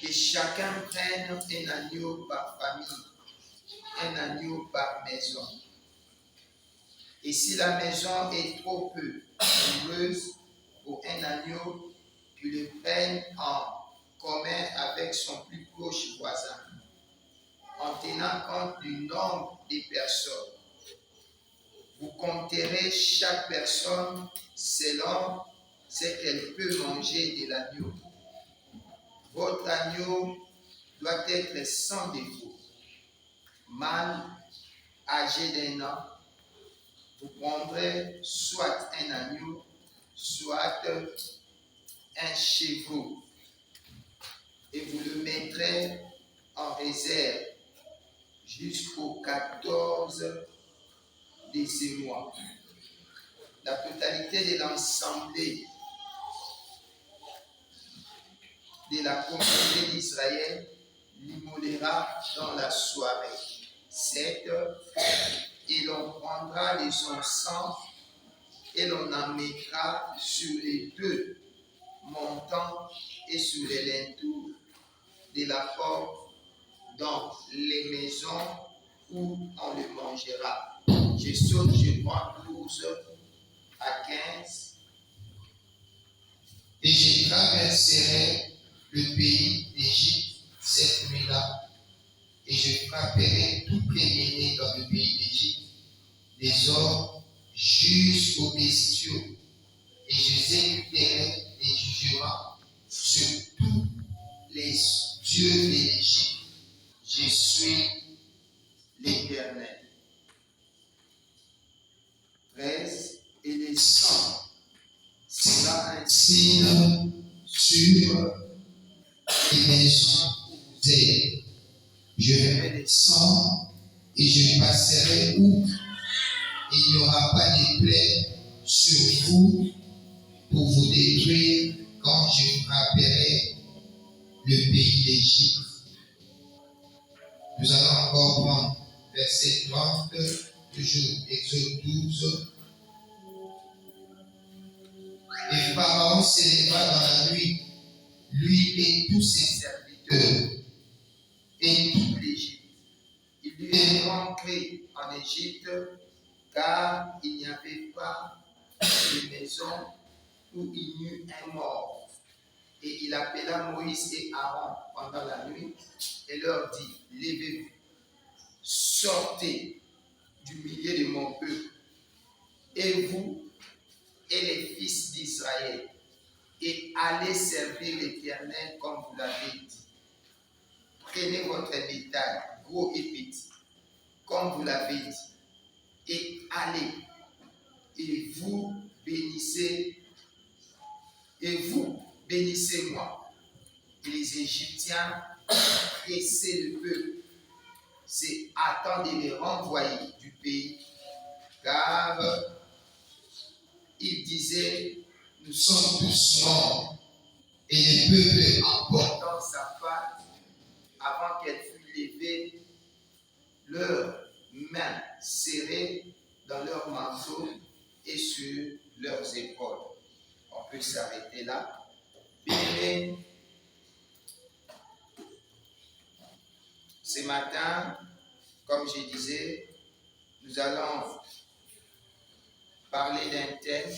que chacun prenne un agneau par famille, un agneau par maison. Et si la maison est trop peu nombreuse pour un agneau, tu le prennes en commun avec son plus proche voisin, en tenant compte du nombre des personnes. Vous compterez chaque personne selon ce qu'elle peut manger de l'agneau. Votre agneau doit être sans défaut. Mâle, âgé d'1 an, vous prendrez soit un agneau, soit un chevreau, et vous le mettrez en réserve jusqu'au 14 de ce mois. La totalité de l'assemblée de la communauté d'Israël l'immolera dans la soirée. 7. Et l'on prendra de son sang et l'on en mettra sur les 2 montants et sur les linteaux de la porte dans les maisons où on le mangera. Je saute, je prends 12 à 15. Et je traverserai le pays d'Égypte cette nuit-là, et je frapperai tout premier-né dans le pays d'Égypte, des hommes jusqu'aux bestiaux, et j'exécuterai des jugements sur tous les dieux de l'Égypte. Je suis l'Éternel. 13. Et le sang sera un signe sur les maisons où vous êtes. Je verrai le sang et je passerai où il n'y aura pas de plaie sur vous pour vous détruire quand je frapperai le pays d'Égypte. Nous allons encore prendre verset 30, toujours Exode 12. Et Pharaon s'éleva dans la nuit, lui et tous ses serviteurs, et toute l'Égypte. Il lui est rentré en Égypte, car il n'y avait pas de maison où il n'y eut un mort. Et il appela Moïse et Aaron pendant la nuit et leur dit: levez-vous, sortez du milieu de mon peuple, et vous et les fils d'Israël, et allez servir l'Éternel comme vous l'avez dit. Prenez votre bétail, gros et petit, comme vous l'avez dit, et allez, et vous bénissez-moi. Et les Égyptiens pressaient le peuple, c'est hâtant de les renvoyer du pays, car ils disaient: nous sommes tous morts. Et le peuple, emportant sa part, avant qu'elle fût levée, leurs mains serrées dans leurs manteaux et sur leurs épaules. On peut s'arrêter là. Bien, ce matin, comme je disais, nous allons parler d'un thème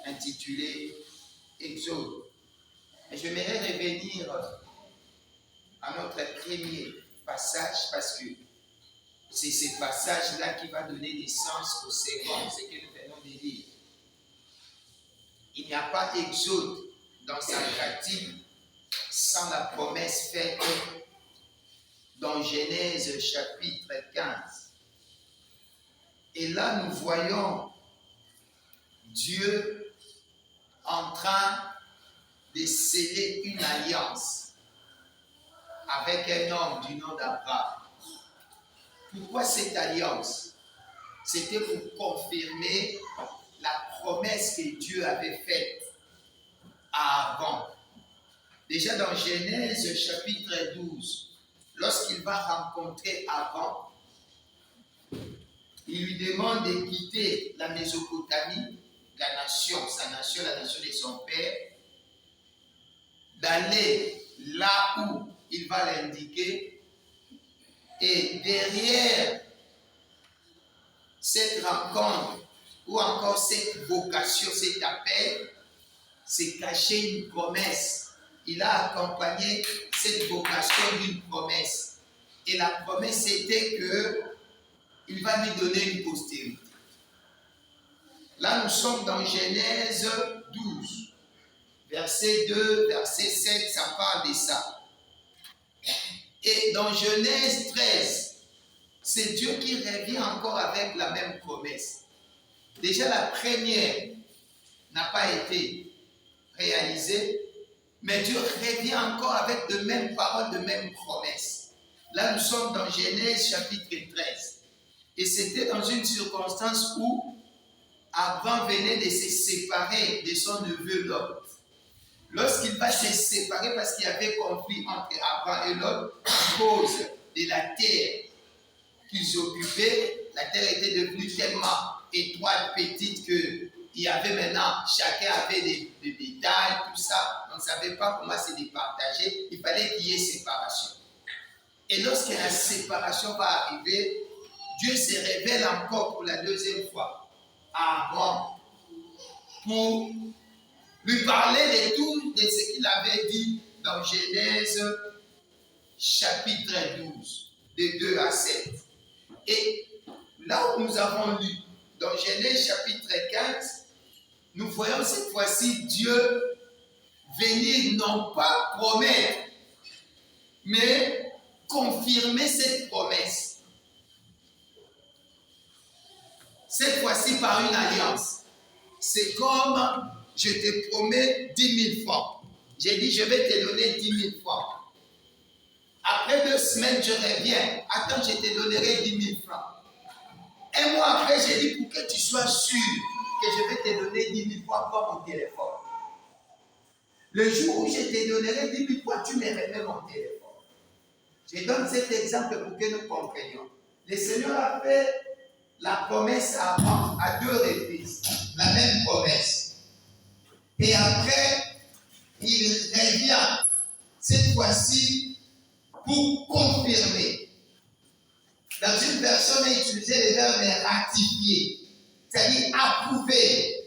intitulé Exode. Et je j'aimerais revenir à notre premier passage, parce que c'est ce passage-là qui va donner naissance au second, ce que nous venons de lire. Il n'y a pas d'Exode dans sa pratique sans la promesse faite dans Genèse chapitre 15. Et là, nous voyons Dieu en train de sceller une alliance avec un homme du nom d'Abraham. Pourquoi cette alliance? C'était pour confirmer la promesse que Dieu avait faite à Abraham. Déjà dans Genèse chapitre 12, lorsqu'il va rencontrer Abraham, il lui demande de quitter la Mésopotamie, la nation, sa nation, la nation de son père, d'aller là où il va l'indiquer. Et derrière cette rencontre, ou encore cette vocation, cet appel, c'est caché une promesse. Il a accompagné cette vocation d'une promesse. Et la promesse était qu'il va lui donner une postérité. Là, nous sommes dans Genèse 12, verset 2, verset 7, ça parle de ça. Et dans Genèse 13, c'est Dieu qui revient encore avec la même promesse. Déjà, la première n'a pas été réalisée, mais Dieu revient encore avec de mêmes paroles, de mêmes promesses. Là, nous sommes dans Genèse chapitre 13. Et c'était dans une circonstance où Abraham venait de se séparer de son neveu Lot. Lorsqu'il va se séparer, parce qu'il y avait conflit entre Abraham et Lot, à cause de la terre qu'ils occupaient, la terre était devenue tellement étroite, petite, qu'il y avait maintenant, chacun avait des bétails, tout ça. On ne savait pas comment se départager. Il fallait qu'il y ait séparation. Et lorsque la séparation va arriver, Dieu se révèle encore pour la deuxième fois à Abraham pour lui parler de tout de ce qu'il avait dit dans Genèse chapitre 12, de 2 à 7. Et là où nous avons lu, dans Genèse chapitre 15, nous voyons cette fois-ci Dieu venir non pas promettre, mais confirmer cette promesse. Cette fois-ci par une alliance. C'est comme je te promets 10 000 francs. J'ai dit je vais te donner 10 000 francs. Après 2 semaines, je reviens. Attends, je te donnerai 10 000 francs. Un mois après, j'ai dit pour que tu sois sûr que je vais te donner 10 000 francs par mon téléphone. Le jour où je te donnerai 10 000 francs, tu me remets mon téléphone. Je donne cet exemple pour que nous comprenions. Le Seigneur a fait la promesse à Abraham à 2 reprises. La même promesse. Et après, il revient cette fois-ci pour confirmer. Dans une version, il utilisait le verbe ratifier, c'est-à-dire approuver,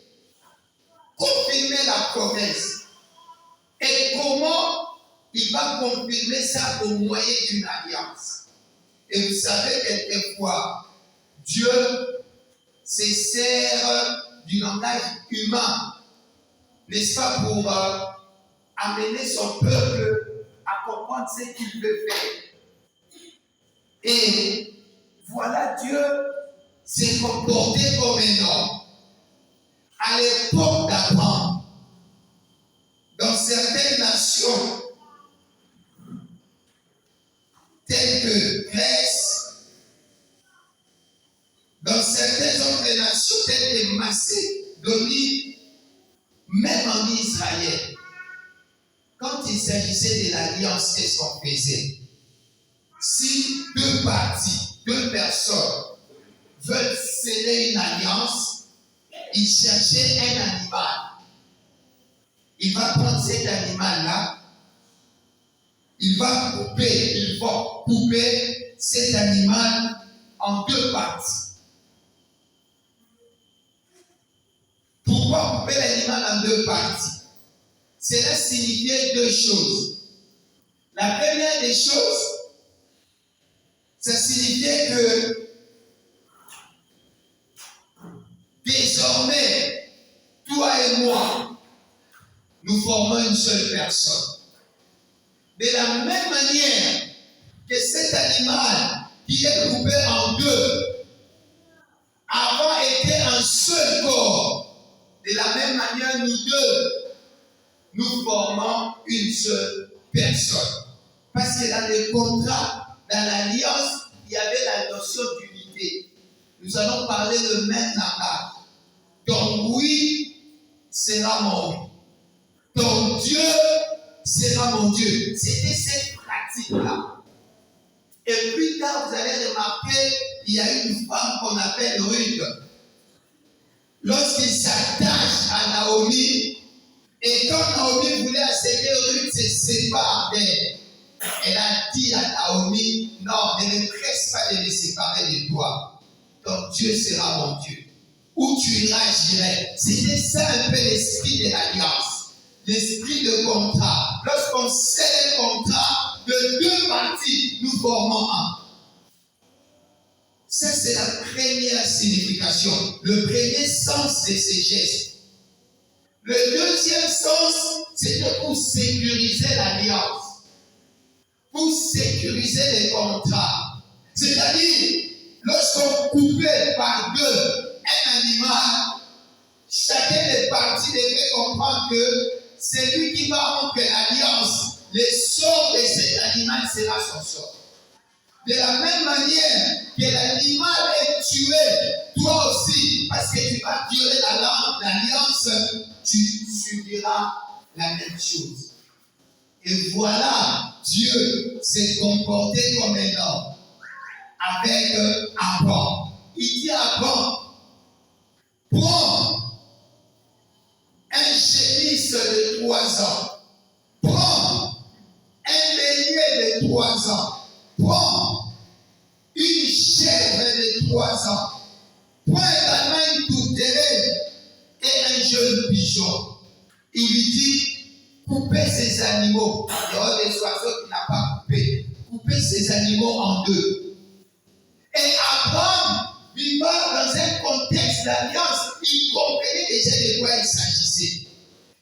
confirmer la promesse. Et comment il va confirmer ça au moyen d'une alliance? Et vous savez, quelquefois, Dieu se sert du langage humain, n'est-ce pas, pour amener son peuple à comprendre ce qu'il veut faire. Et voilà, Dieu s'est comporté comme un homme. À l'époque d'Abraham, dans certaines nations, telles que Grèce, dans certaines autres nations, telles que Macédonie, même en Israël, quand il s'agissait de l'alliance, qu'est-ce qu'on faisait? Si 2 parties, 2 personnes veulent sceller une alliance, ils cherchaient un animal. Il va prendre cet animal-là, ils vont couper cet animal en 2 parties. Pourquoi couper l'animal en 2 parties? Cela signifiait 2 choses. La première des choses, ça signifiait que désormais, toi et moi, nous formons une seule personne. De la même manière que cet animal qui est coupé en 2, avant était un seul corps. De la même manière, nous deux, nous formons une seule personne. Parce que dans le contrat, dans l'alliance, il y avait la notion d'unité. Nous allons parler le même langage. Ton oui sera mon oui. Ton Dieu sera mon Dieu. C'était cette pratique-là. Et plus tard, vous allez remarquer, il y a une femme qu'on appelle Ruth. Lorsqu'il s'attache à Naomi, et quand Naomi voulait accepter Ruth, c'est dit à Naomi, non, ne me presse pas de me séparer de toi. Donc Dieu sera mon Dieu. Où tu iras, j'irai. C'était ça un peu l'esprit de l'alliance. L'esprit de contrat. Lorsqu'on scelle un contrat, de deux parties, nous formons un. Ça, c'est la première signification. Le premier sens de ces gestes. Le deuxième sens, c'était pour sécuriser l'alliance. Pour sécuriser les contrats. C'est-à-dire, lorsqu'on coupait par deux un animal, chacun des parties devait comprendre que c'est lui qui va rompre l'alliance. Le sort de cet animal sera son sort. De la même manière que l'animal est tué, toi aussi, parce que tu vas violer l'alliance, tu subiras la même chose. Et voilà, Dieu s'est comporté comme un homme avec Abraham. Il dit à Abraham, prends un génisse de 3 ans, prends un bélier de 3 ans, prends une chèvre de 3 ans, prends également une tourterelle et un jeune pigeon. Il lui dit, coupez ces animaux, en dehors des oiseaux qu'il n'a pas coupés, coupez ces animaux en deux. Et Abraham, vivant dans un contexte d'alliance, il comprenait déjà de quoi il s'agissait.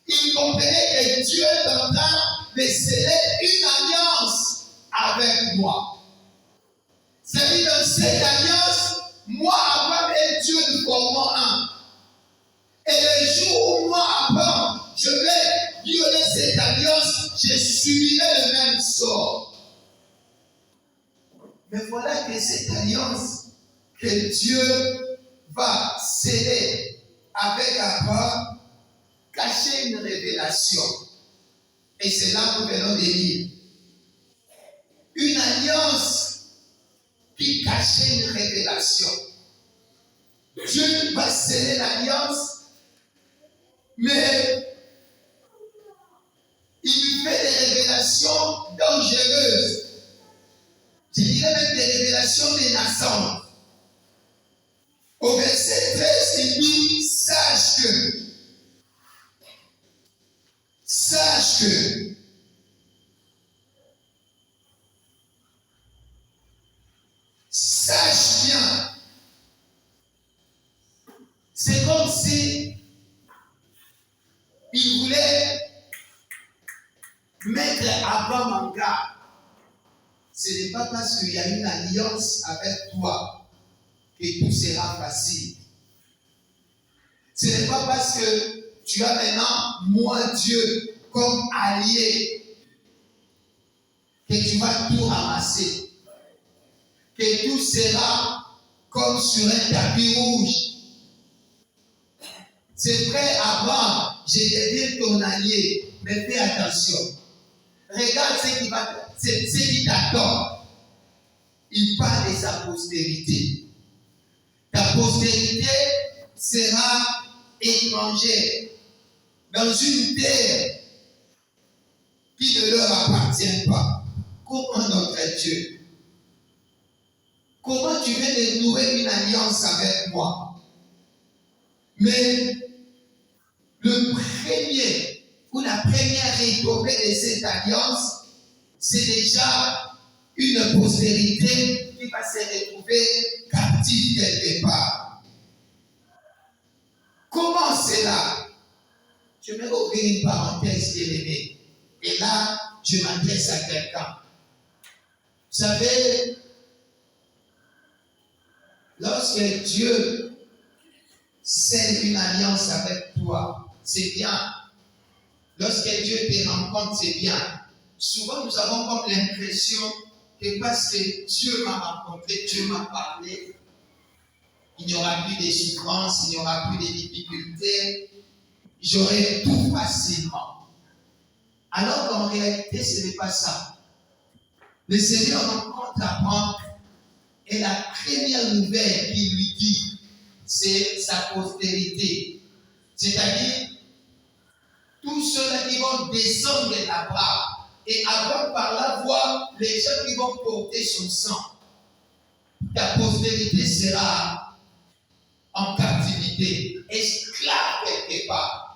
Il comprenait que Dieu est en train de sceller une alliance avec moi. C'est-à-dire, dans cette alliance, moi, Abraham et Dieu, nous formons un. Et le jour où moi, Abraham, je vais violer cette alliance, je subirai le même sort. Mais voilà que cette alliance que Dieu va sceller avec Abraham cachait une révélation. Et c'est là que nous venons de lire. Une alliance qui cachait une révélation. Dieu va sceller l'alliance, mais il lui fait des révélations dangereuses. Je dirais même des révélations menaçantes. Au verset 13, il dit, sache bien. C'est comme si il voulait mettre Abraham en garde. Ce n'est pas parce qu'il y a une alliance avec toi que tout sera facile. Ce n'est pas parce que tu as maintenant moi Dieu comme allié que tu vas tout ramasser. Que tout sera comme sur un tapis rouge. C'est vrai, Abraham, je deviens ton allié, mais fais attention. Regarde ce qui t'attend. Il parle de sa postérité. Ta postérité sera étrangère dans une terre qui ne leur appartient pas. Comment notre Dieu? Comment tu viens de nouer une alliance avec moi? Mais le premier ou la première retombée de cette alliance, c'est déjà une postérité qui va se retrouver captive quelque part. Comment cela? Je vais ouvrir une parenthèse bien-aimée. Et là, je m'adresse à quelqu'un. Vous savez, lorsque Dieu scelle une alliance avec toi, c'est bien. Lorsque Dieu te rencontre, c'est bien. Souvent, nous avons comme l'impression que parce que Dieu m'a rencontré, Dieu m'a parlé, il n'y aura plus de souffrances, il n'y aura plus de difficultés, j'aurai tout facilement. Alors qu'en réalité, ce n'est pas ça. Le Seigneur rencontre Abraham et la première nouvelle qu'il lui dit, c'est sa postérité. C'est-à-dire, tous ceux-là qui vont descendre d'Abraham, et avoir par là voir les gens qui vont porter son sang. Ta postérité sera en captivité, esclave quelque part.